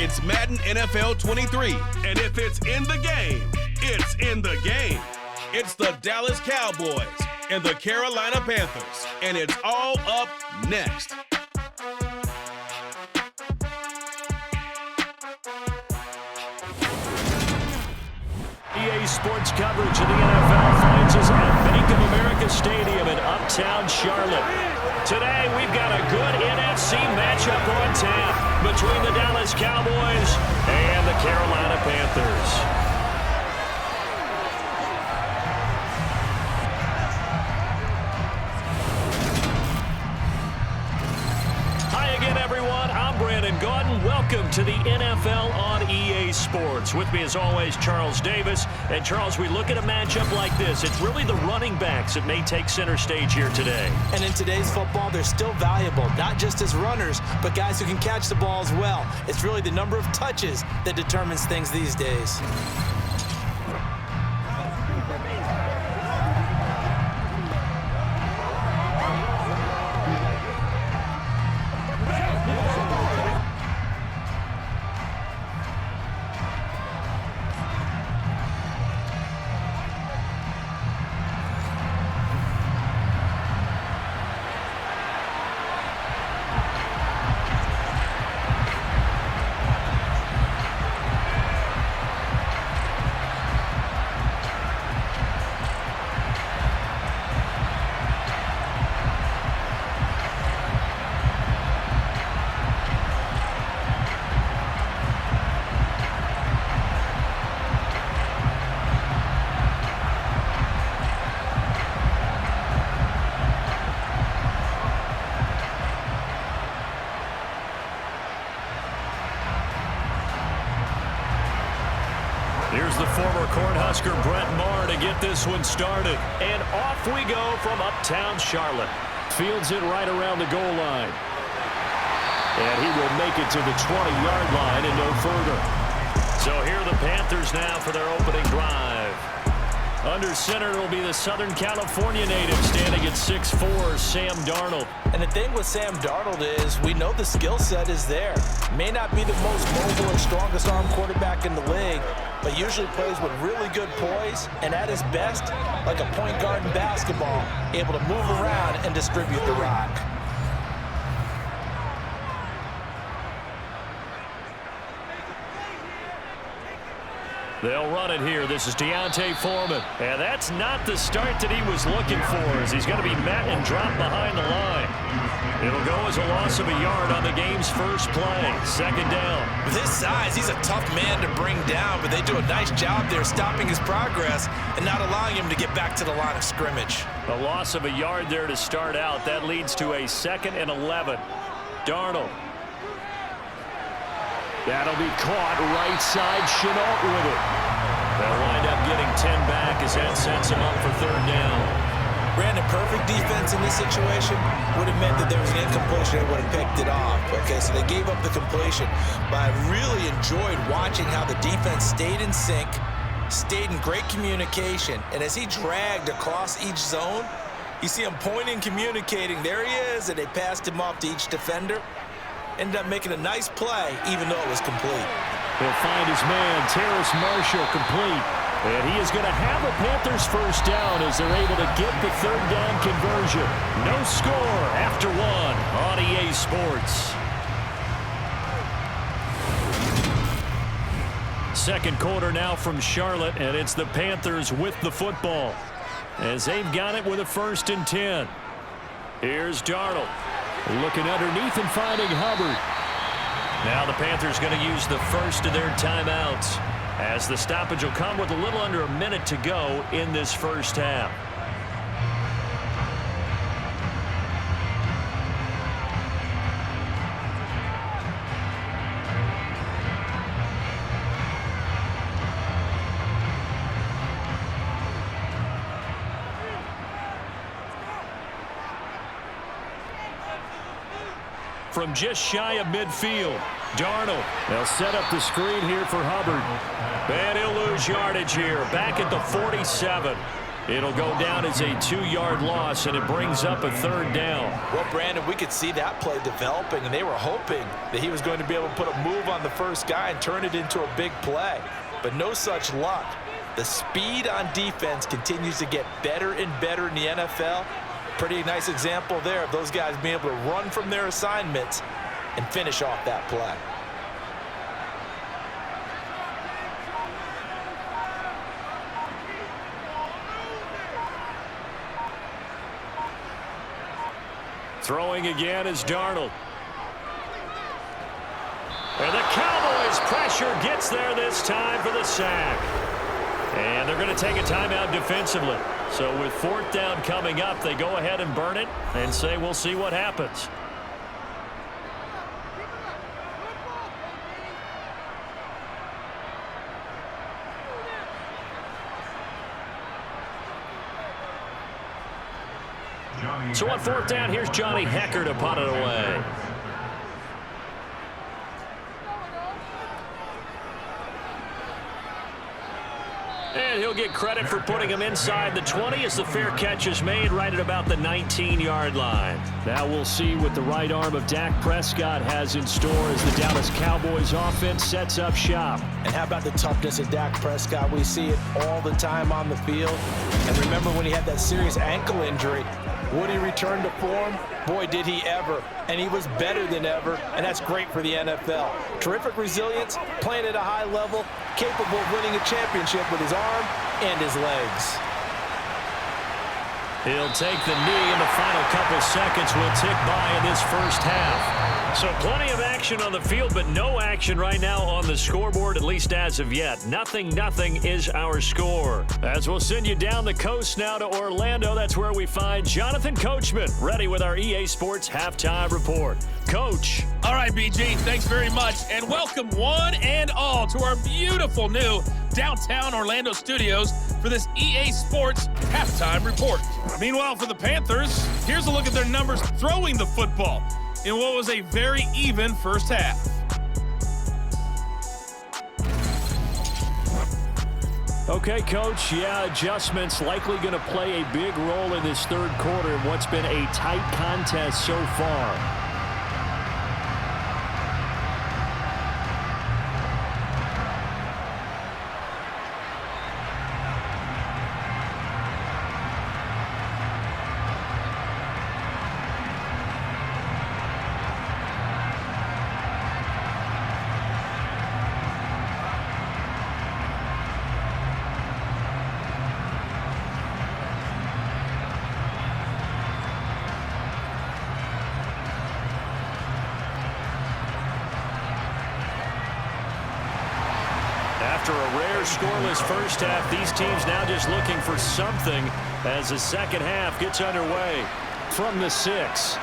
It's Madden NFL 23. And if it's in the game, it's in the game. It's the Dallas Cowboys and the Carolina Panthers. And it's all up next. EA Sports coverage of the NFL finds us at Bank of America Stadium in uptown Charlotte. Today, we've got a good NFC matchup on tap between the Dallas Cowboys and the Carolina Panthers. Welcome to the NFL on EA Sports. With me, as always, Charles Davis. And, Charles, we look at a matchup like this. It's really the running backs that may take center stage here today. And in today's football, they're still valuable, not just as runners, but guys who can catch the ball as well. It's really the number of touches that determines things these days. Here's the former Cornhusker Brett Maher to get this one started. And off we go from uptown Charlotte. Fields it right around the goal line. And he will make it to the 20-yard line and no further. So here are the Panthers now for their opening drive. Under center will be the Southern California native standing at 6'4", Sam Darnold. And the thing with Sam Darnold is we know the skill set is there. May not be the most mobile or strongest arm quarterback in the league, but usually plays with really good poise and at his best, like a point guard in basketball, able to move around and distribute the rock. They'll run it here. This is Deontay Foreman. And that's not the start that he was looking for, as he's going to be met and dropped behind the line. It'll go as a loss of a yard on the game's first play. Second down. With his size, he's a tough man to bring down, but they do a nice job there stopping his progress and not allowing him to get back to the line of scrimmage. A loss of a yard there to start out. That leads to a 2nd and 11. Darnold. That'll be caught right side. Chenault with it. They'll wind up getting 10 back as that sets him up for third down. Brandon, perfect defense in this situation would have meant that there was an incompletion. They would have picked it off. Okay, so they gave up the completion. But I really enjoyed watching how the defense stayed in sync, stayed in great communication, and as he dragged across each zone, you see him pointing, communicating. There he is, and they passed him off to each defender. Ended up making a nice play, even though it was complete. He'll find his man, Terrace Marshall, complete. And he is going to have a Panthers first down as they're able to get the third down conversion. No score after one on EA Sports. Second quarter now from Charlotte, and it's the Panthers with the football as they've got it with a 1st and 10. Here's Darnold. Looking underneath and finding Hubbard. Now the Panthers going to use the first of their timeouts, as the stoppage will come with a little under a minute to go in this first half. From just shy of midfield, Darnold. They'll set up the screen here for Hubbard. And he'll lose yardage here, back at the 47. It'll go down as a 2-yard loss, and it brings up a 3rd down. Well, Brandon, we could see that play developing, and they were hoping that he was going to be able to put a move on the first guy and turn it into a big play. But no such luck. The speed on defense continues to get better and better in the NFL. Pretty nice example there of those guys being able to run from their assignments and finish off that play. Throwing again is Darnold. And the Cowboys' pressure gets there this time for the sack. And they're going to take a timeout defensively. So with 4th down coming up, they go ahead and burn it and say we'll see what happens. So on 4th down, here's Johnny Hecker to punt it away. And he'll get credit for putting him inside the 20 as the fair catch is made right at about the 19-yard line. Now we'll see what the right arm of Dak Prescott has in store as the Dallas Cowboys offense sets up shop. And how about the toughness of Dak Prescott? We see it all the time on the field. And remember when he had that serious ankle injury, would he return to form? Boy, did he ever. And he was better than ever, and that's great for the NFL. Terrific resilience, playing at a high level, capable of winning a championship with his arm and his legs. He'll take the knee, and the final couple seconds will tick by in this first half. So plenty of action on the field, but no action right now on the scoreboard, at least as of yet. 0-0 is our score. As we'll send you down the coast now to Orlando, that's where we find Jonathan Coachman, ready with our EA Sports Halftime Report. Coach. All right, BG, thanks very much, and welcome one and all to our beautiful new downtown Orlando studios for this EA Sports Halftime Report. Meanwhile, for the Panthers, here's a look at their numbers throwing the football in what was a very even first half. Okay, Coach, adjustments likely going to play a big role in this 3rd quarter in what's been a tight contest so far. After a rare scoreless first half, these teams now just looking for something as the second half gets underway from the 6.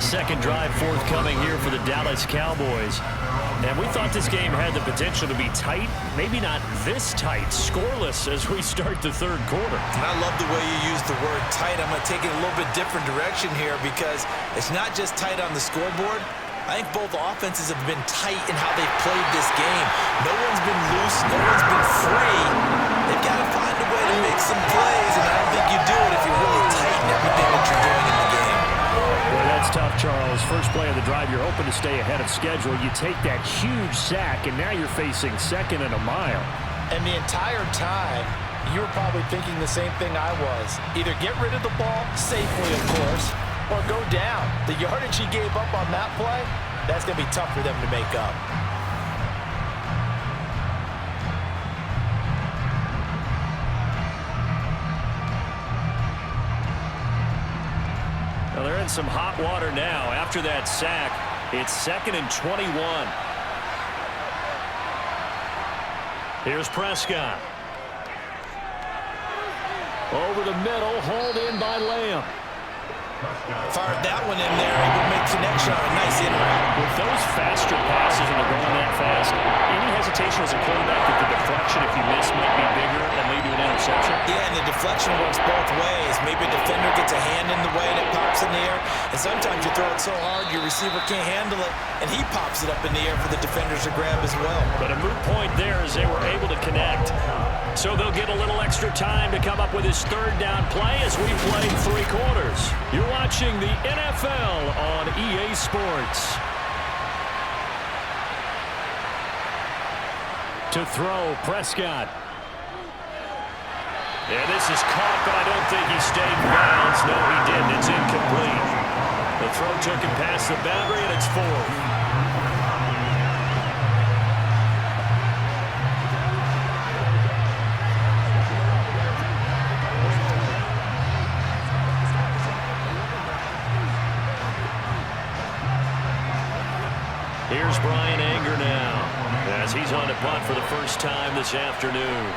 Second drive forthcoming here for the Dallas Cowboys. And we thought this game had the potential to be tight, maybe not this tight, scoreless as we start the 3rd quarter. And I love the way you use the word tight. I'm going to take it a little bit different direction here because it's not just tight on the scoreboard. I think both offenses have been tight in how they've played this game. No one's been loose. No one's been free. They've got to find a way to make some plays, and I don't think you do it if you're really tight in everything that you're doing in the game. Boy, that's tough, Charles. First play of the drive, you're hoping to stay ahead of schedule. You take that huge sack, and now you're facing 2nd and a mile. And the entire time, you were probably thinking the same thing I was. Either get rid of the ball, safely, of course, or go down. The yardage he gave up on that play, that's going to be tough for them to make up. Well, they're in some hot water now. After that sack, it's 2nd and 21. Here's Prescott. Over the middle, hauled in by Lamb. Fired that one in there, able to make connection on a nice in route. With those faster passes when they're going that fast, any hesitation as a quarterback that the deflection, if you miss, might be bigger and lead to an interception? Yeah, and the deflection works both ways. Maybe a defender gets a hand in the way and it pops in the air, and sometimes you throw it so hard your receiver can't handle it, and he pops it up in the air for the defenders to grab as well. But a moot point there as they were able to connect. So they'll get a little extra time to come up with his third down play as we played 3 quarters. You're watching the NFL on EA Sports. To throw, Prescott. And this is caught, but I don't think he stayed in bounds. No, he didn't. It's incomplete. The throw took him past the boundary, and it's 4th. Here's Brian Anger now, as he's on to punt for the first time this afternoon.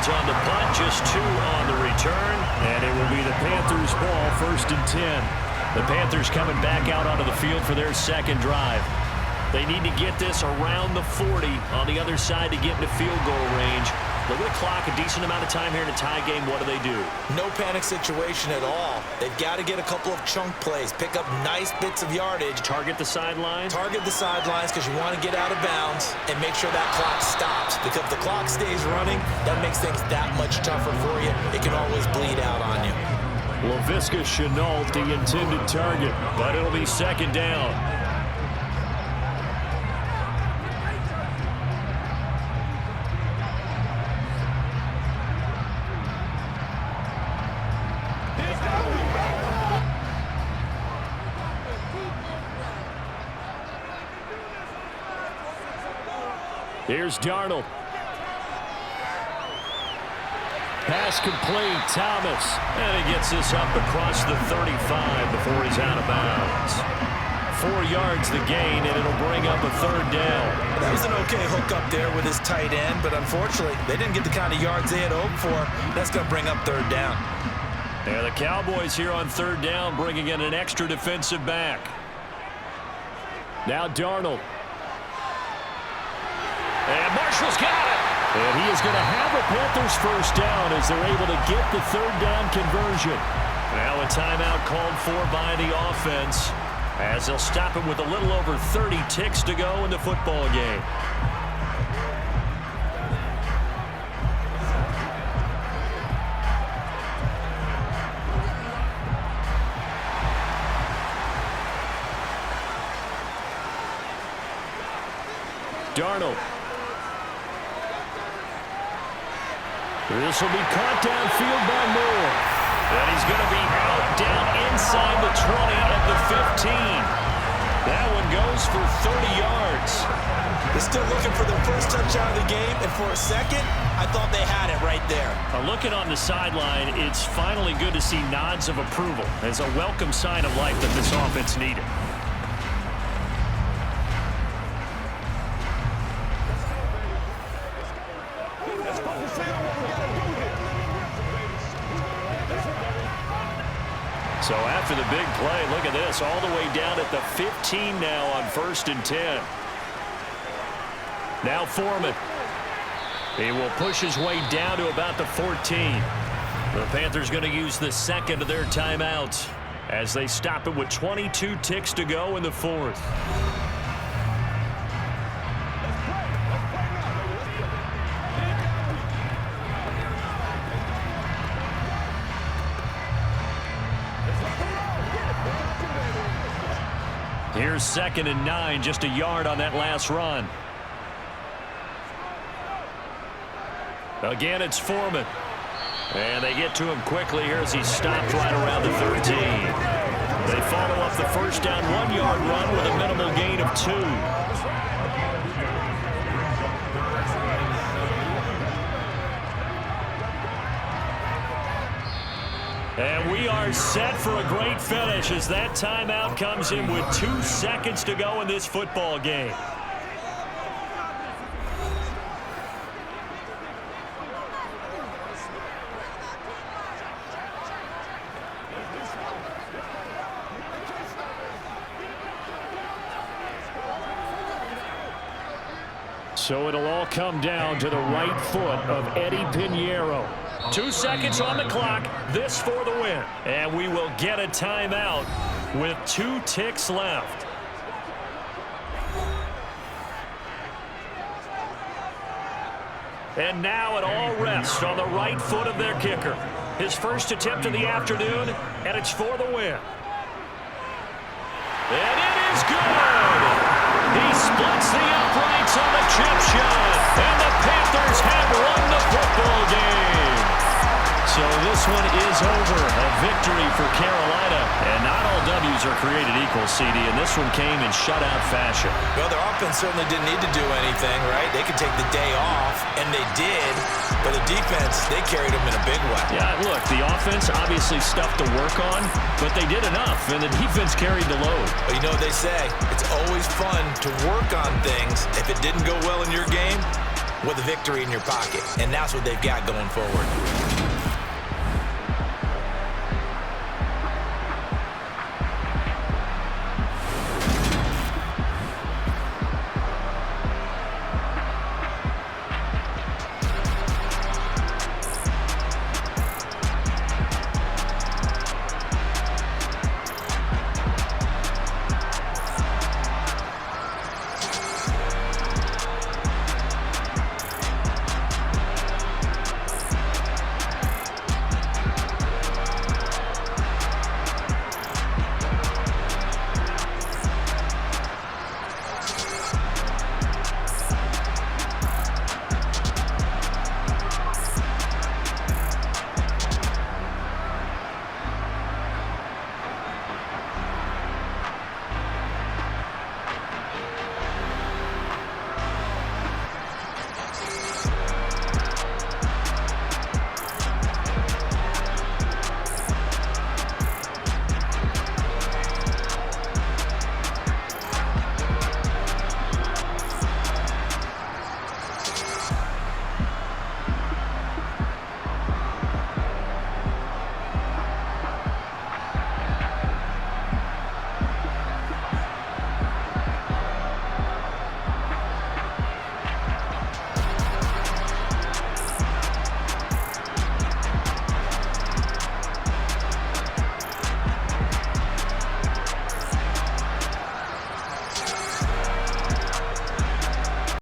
On the punt, just 2 on the return, and it will be the Panthers' ball, 1st and 10. The Panthers coming back out onto the field for their second drive. They need to get this around the 40 on the other side to get into field goal range. Look at the clock, a decent amount of time here in a tie game. What do? No panic situation at all. They've got to get a couple of chunk plays, pick up nice bits of yardage. Target the sidelines? Target the sidelines because you want to get out of bounds and make sure that clock stops. Because if the clock stays running, that makes things that much tougher for you. It can always bleed out on you. Laviska Shenault, the intended target, but it'll be 2nd down. Here's Darnold. Pass complete, Thomas. And he gets this up across the 35 before he's out of bounds. 4 yards the gain, and it'll bring up a 3rd down. That was an okay hook up there with his tight end, but unfortunately, they didn't get the kind of yards they had hoped for. That's going to bring up 3rd down. And the Cowboys here on 3rd down, bringing in an extra defensive back. Now Darnold. And Marshall's got it. And he is going to have a Panthers 1st down as they're able to get the 3rd down conversion. Now a timeout called for by the offense as they'll stop him with a little over 30 ticks to go in the football game. Darnold. This will be caught downfield by Moore. And he's going to be out down inside the 20 at the 15. That one goes for 30 yards. They're still looking for their first touchdown of the game, and for a second, I thought they had it right there. Looking on the sideline, it's finally good to see nods of approval as a welcome sign of life that this offense needed. So after the big play, look at this, all the way down at the 15 now on 1st and 10. Now Foreman. He will push his way down to about the 14. The Panthers going to use the 2nd of their timeouts as they stop it with 22 ticks to go in the 4th. Here's 2nd and 9, just a yard on that last run. Again, it's Foreman. And they get to him quickly here as he stopped right around the 13. They follow up the first down 1-yard run with a minimal gain of 2. And we are set for a great finish as that timeout comes in with 2 seconds to go in this football game. So it'll all come down to the right foot of Eddie Pinheiro. 2 seconds on the clock. This for the win. And we will get a timeout with 2 ticks left. And now it all rests on the right foot of their kicker. His first attempt of the afternoon, and it's for the win. And it is good! He splits the uprights on the chip shot, and the Panthers have won the football game. So this one is over. A victory for Carolina. And not all W's are created equal, CD, and this one came in shutout fashion. Well, their offense certainly didn't need to do anything, right? They could take the day off, and they did. But the defense, they carried them in a big way. Yeah, look, the offense obviously stuff to work on, but they did enough, and the defense carried the load. But you know what they say? It's always fun to work on things. If it didn't go well in your game, with a victory in your pocket. And that's what they've got going forward.